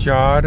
4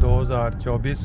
2024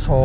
100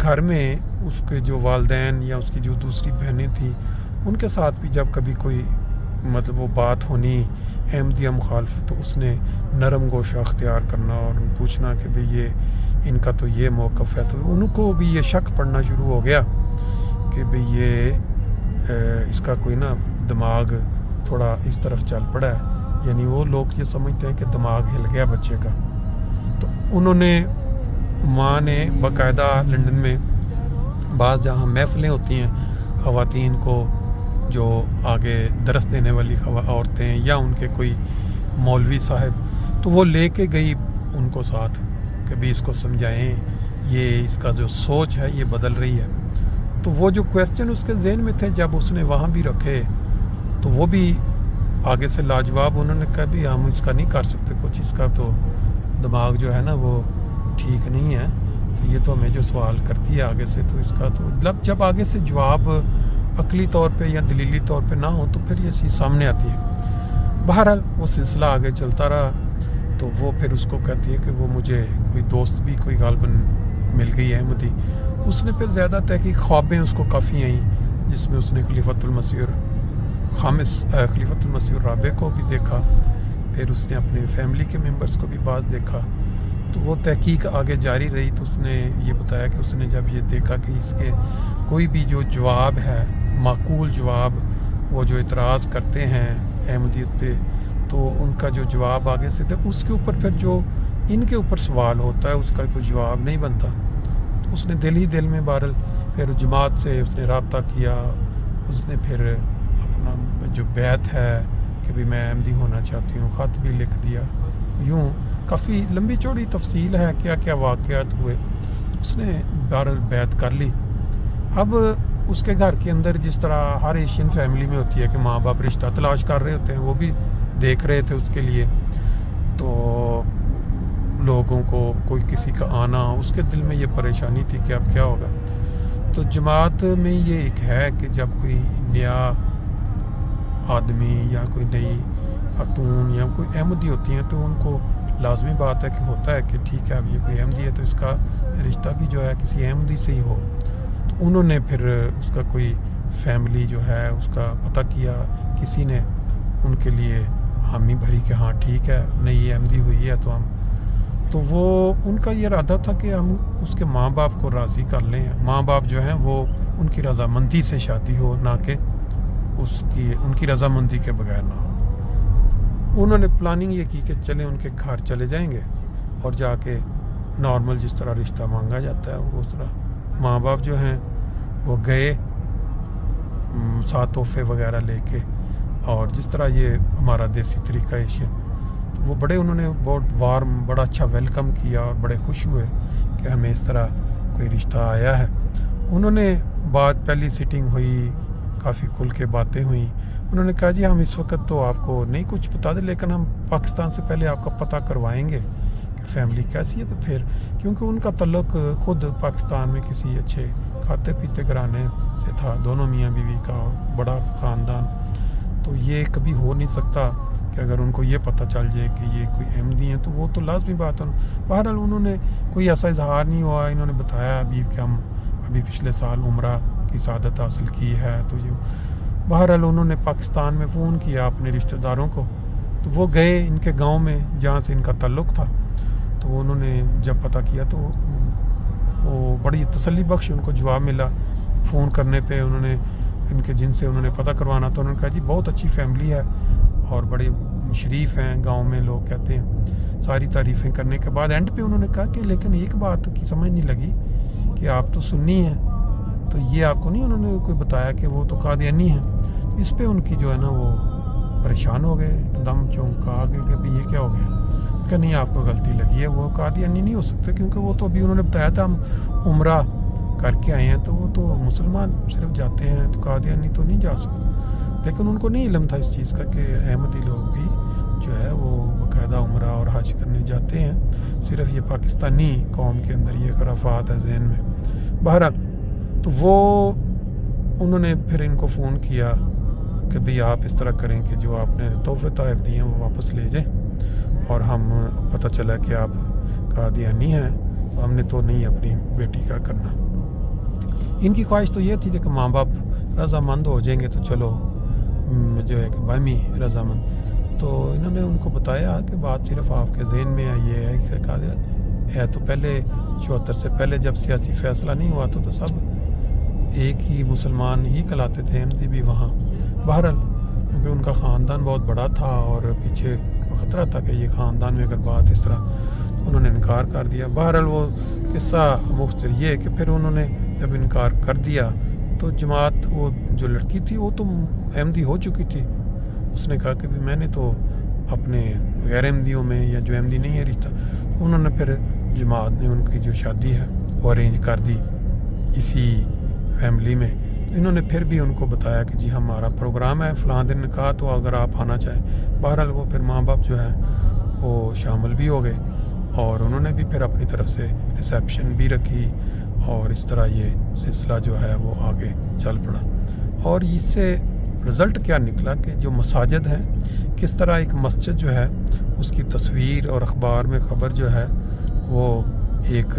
گھر میں اس کے جو والدین یا اس کی جو دوسری بہنیں تھیں ان کے ساتھ بھی جب کبھی کوئی مطلب وہ بات ہونی احمدیہ مخالفت، تو اس نے نرم گوشہ اختیار کرنا اور پوچھنا کہ بھئی یہ ان کا تو یہ موقف ہے، تو ان کو بھی یہ شک پڑنا شروع ہو گیا کہ بھئی یہ اس کا کوئی نا دماغ تھوڑا اس طرف چل پڑا ہے، یعنی وہ لوگ یہ سمجھتے ہیں کہ دماغ ہل گیا بچے کا۔ تو انہوں نے ماں نے باقاعدہ لندن میں بعض جہاں محفلیں ہوتی ہیں خواتین کو جو آگے درس دینے والی عورتیں یا ان کے کوئی مولوی صاحب، تو وہ لے کے گئی ان کو ساتھ کہ بھی اس کو سمجھائیں، یہ اس کا جو سوچ ہے یہ بدل رہی ہے۔ تو وہ جو کویسچن اس کے ذہن میں تھے جب اس نے وہاں بھی رکھے تو وہ بھی آگے سے لاجواب، انہوں نے کہا بھی ہم اس کا نہیں کر سکتے کچھ، اس کا تو دماغ جو ہے نا وہ ٹھیک نہیں ہے، تو یہ تو ہمیں جو سوال کرتی ہے آگے سے تو اس کا تو جب آگے سے جواب عقلی طور پہ یا دلیلی طور پہ نہ ہو تو پھر یہ چیز سامنے آتی ہے۔ بہرحال وہ سلسلہ آگے چلتا رہا، تو وہ پھر اس کو کہتی ہے کہ وہ مجھے کوئی دوست بھی کوئی غالباً مل گئی ہے احمدی۔ اس نے پھر زیادہ تحقیق خوابیں اس کو کافی آئیں جس میں اس نے خلیفۃ المسیح الرابع کو بھی دیکھا، پھر اس نے اپنے فیملی کے ممبرز کو بھی بعض دیکھا۔ تو وہ تحقیق آگے جاری رہی، تو اس نے یہ بتایا کہ اس نے جب یہ دیکھا کہ اس کے کوئی بھی جو جواب ہے معقول جواب، وہ جو اعتراض کرتے ہیں احمدیت پہ، تو ان کا جو جواب آگے سے تھا اس کے اوپر پھر جو ان کے اوپر سوال ہوتا ہے اس کا کوئی جواب نہیں بنتا۔ تو اس نے دل میں بہرحال پھر جماعت سے اس نے رابطہ کیا، اس نے پھر اپنا جو بیعت ہے کہ بھی میں احمدی ہونا چاہتی ہوں خط بھی لکھ دیا۔ یوں کافی لمبی چوڑی تفصیل ہے کیا کیا واقعات ہوئے، اس نے بہرحال بیعت کر لی۔ اب اس کے گھر کے اندر جس طرح ہر ایشین فیملی میں ہوتی ہے کہ ماں باپ رشتہ تلاش کر رہے ہوتے ہیں، وہ بھی دیکھ رہے تھے اس کے لیے، تو لوگوں کو کوئی کسی کا آنا، اس کے دل میں یہ پریشانی تھی کہ اب کیا ہوگا۔ تو جماعت میں یہ ایک ہے کہ جب کوئی نیا آدمی یا کوئی نئی خاتون یا کوئی احمدی ہوتی ہیں تو ان کو لازمی بات ہے کہ ہوتا ہے کہ ٹھیک ہے اب یہ کوئی احمدی ہے تو اس کا رشتہ بھی جو ہے کسی احمدی سے ہی ہو۔ تو انہوں نے پھر اس کا کوئی فیملی جو ہے اس کا پتہ کیا، کسی نے ان کے لیے حامی بھری کہ ہاں ٹھیک ہے نئی احمدی ہوئی ہے تو وہ ان کا یہ ارادہ تھا کہ ہم اس کے ماں باپ کو راضی کر لیں، ماں باپ جو ہیں وہ ان کی رضامندی سے شادی ہو، نہ کہ ان کی رضامندی کے بغیر نہ ہو۔ انہوں نے پلاننگ یہ کی کہ چلیں ان کے گھر چلے جائیں گے اور جا کے نارمل جس طرح رشتہ مانگا جاتا ہے وہ اس طرح ماں باپ جو ہیں وہ گئے ساتھ تحفے وغیرہ لے کے، اور جس طرح یہ ہمارا دیسی طریقہ ایشین، تو وہ انہوں نے بہت وارم بڑا اچھا ویلکم کیا اور بڑے خوش ہوئے کہ ہمیں اس طرح کوئی رشتہ آیا ہے۔ انہوں نے پہلی سیٹنگ ہوئی، کافی کھل کے باتیں ہوئیں۔ انہوں نے کہا جی ہم اس وقت تو آپ کو نہیں کچھ بتا دیں، لیکن ہم پاکستان سے پہلے آپ کا پتہ کروائیں گے کہ فیملی کیسی ہے۔ تو پھر کیونکہ ان کا تعلق خود پاکستان میں کسی اچھے کھاتے پیتے گھرانے سے تھا، دونوں میاں بیوی کا اور بڑا خاندان، تو یہ کبھی ہو نہیں سکتا کہ اگر ان کو یہ پتہ چل جائے کہ یہ کوئی احمدی ہیں تو وہ تو لازمی بات ہے۔ بہرحال انہوں نے کوئی ایسا اظہار نہیں ہوا، انہوں نے بتایا ابھی کہ ہم ابھی پچھلے سال عمرہ کی سعادت حاصل کی ہے۔ تو یہ بہرحال انہوں نے پاکستان میں فون کیا اپنے رشتہ داروں کو، تو وہ گئے ان کے گاؤں میں جہاں سے ان کا تعلق تھا، تو انہوں نے جب پتہ کیا تو وہ بڑی تسلی بخش ان کو جواب ملا فون کرنے پہ۔ انہوں نے جن سے انہوں نے پتہ کروانا تھا انہوں نے کہا جی بہت اچھی فیملی ہے اور بڑے شریف ہیں، گاؤں میں لوگ کہتے ہیں۔ ساری تعریفیں کرنے کے بعد اینڈ پہ انہوں نے کہا کہ لیکن ایک بات کی سمجھ نہیں لگی کہ آپ تو سنی ہیں، تو یہ آپ کو نہیں انہوں نے کوئی بتایا کہ وہ تو قادیانی ہیں۔ اس پہ ان کی جو ہے نا وہ پریشان ہو گئے، دم چونکا آگے کہ بھئی یہ کیا ہو گیا، کہ نہیں آپ کو غلطی لگی ہے، وہ قادیانی نہیں ہو سکتے کیونکہ وہ تو ابھی انہوں نے بتایا تھا ہم عمرہ کر کے آئے ہیں، تو وہ تو مسلمان صرف جاتے ہیں، تو قادیانی تو نہیں جا سکتے۔ لیکن ان کو نہیں علم تھا اس چیز کا کہ احمدی لوگ بھی جو ہے وہ باقاعدہ عمرہ اور حج کرنے جاتے ہیں، صرف یہ پاکستانی قوم کے اندر یہ خرافات ہے ذہن میں۔ بہرحال تو وہ انہوں نے پھر ان کو فون کیا کہ بھئی آپ اس طرح کریں کہ جو آپ نے تحفے تحائف دیے ہیں وہ واپس لے جائیں، اور ہم پتہ چلا کہ آپ قادیانی ہیں، تو ہم نے تو نہیں اپنی بیٹی کا کرنا۔ ان کی خواہش تو یہ تھی کہ ماں باپ رضامند ہو جائیں گے تو چلو جو ہے کہ باہمی رضامند. تو انہوں نے ان کو بتایا کہ بات صرف آپ کے ذہن میں ہے. یہ ہے کہ کہا ہے تو پہلے 74 سے پہلے جب سیاسی فیصلہ نہیں ہوا تو سب ایک ہی مسلمان ہی کہلاتے تھے. احمدی بھی وہاں بہرحال کیونکہ ان کا خاندان بہت بڑا تھا اور پیچھے خطرہ تھا کہ یہ خاندان میں اگر بات اس طرح انہوں نے انکار کر دیا. بہرحال وہ قصہ مختصر یہ کہ پھر انہوں نے جب انکار کر دیا تو جماعت وہ جو لڑکی تھی وہ تو احمدی ہو چکی تھی. اس نے کہا کہ میں نے تو اپنے غیر احمدیوں میں یا جو احمدی نہیں ہے رشتہ, انہوں نے پھر جماعت نے ان کی جو شادی ہے وہ ارینج کر دی اسی فیملی میں. انہوں نے پھر بھی ان کو بتایا کہ جی ہمارا پروگرام ہے فلاں دن نکاح, تو اگر آپ آنا چاہیں. بہرحال وہ پھر ماں باپ جو ہے وہ شامل بھی ہو گئے اور انہوں نے بھی پھر اپنی طرف سے ریسیپشن بھی رکھی اور اس طرح یہ سلسلہ جو ہے وہ آگے چل پڑا. اور اس سے رزلٹ کیا نکلا کہ جو مساجد ہیں کس طرح ایک مسجد جو ہے اس کی تصویر اور اخبار میں خبر جو ہے وہ ایک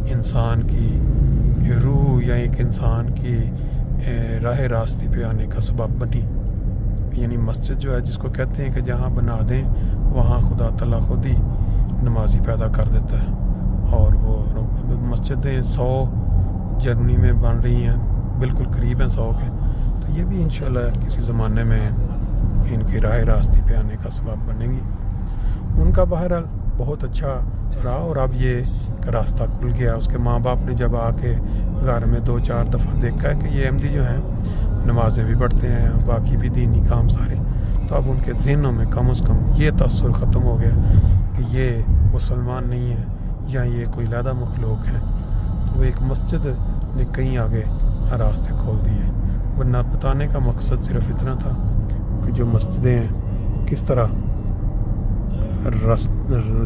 انسان کی روح یا ایک انسان کی راہ راستے پہ آنے کا سبب بنی. یعنی مسجد جو ہے جس کو کہتے ہیں کہ جہاں بنا دیں وہاں خدا تعالیٰ خود ہی نمازی پیدا کر دیتا ہے. اور وہ مسجدیں 100 جرمنی میں بن رہی ہیں, بالکل قریب ہیں 100 کے. تو یہ بھی انشاءاللہ کسی زمانے میں ان کی راہ راستے پہ آنے کا سبب بنے گی. ان کا بہرحال بہت اچھا رہا اور اب یہ راستہ کھل گیا. اس کے ماں باپ نے جب آ کے گھر میں 2-4 دفعہ دیکھا ہے کہ یہ احمدی جو ہیں نمازیں بھی پڑھتے ہیں, باقی بھی دینی کام سارے, تو اب ان کے ذہنوں میں کم از کم یہ تاثر ختم ہو گیا کہ یہ مسلمان نہیں ہے یا یہ کوئی علیحدہ مخلوق ہے. تو ایک مسجد نے کہیں آگے راستے کھول دیے. ورنہ بتانے کا مقصد صرف اتنا تھا کہ جو مسجدیں ہیں کس طرح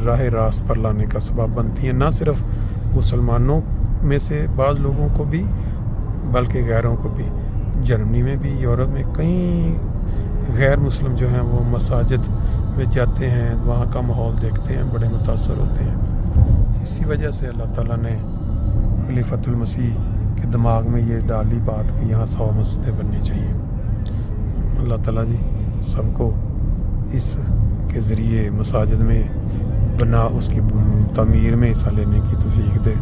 راہ راست پر لانے کا سبب بنتی ہیں, نہ صرف مسلمانوں میں سے بعض لوگوں کو بھی بلکہ غیروں کو بھی. جرمنی میں بھی, یورپ میں کئی غیر مسلم جو ہیں وہ مساجد میں جاتے ہیں, وہاں کا ماحول دیکھتے ہیں, بڑے متاثر ہوتے ہیں. اسی وجہ سے اللہ تعالیٰ نے خلیفۃ المسیح کے دماغ میں یہ ڈالی بات کہ یہاں 100 مسجدیں بننی چاہیے. اللہ تعالیٰ جی سب کو اس کے ذریعے مساجد میں بنا اس کی تعمیر میں حصہ لینے کی توفیق دے.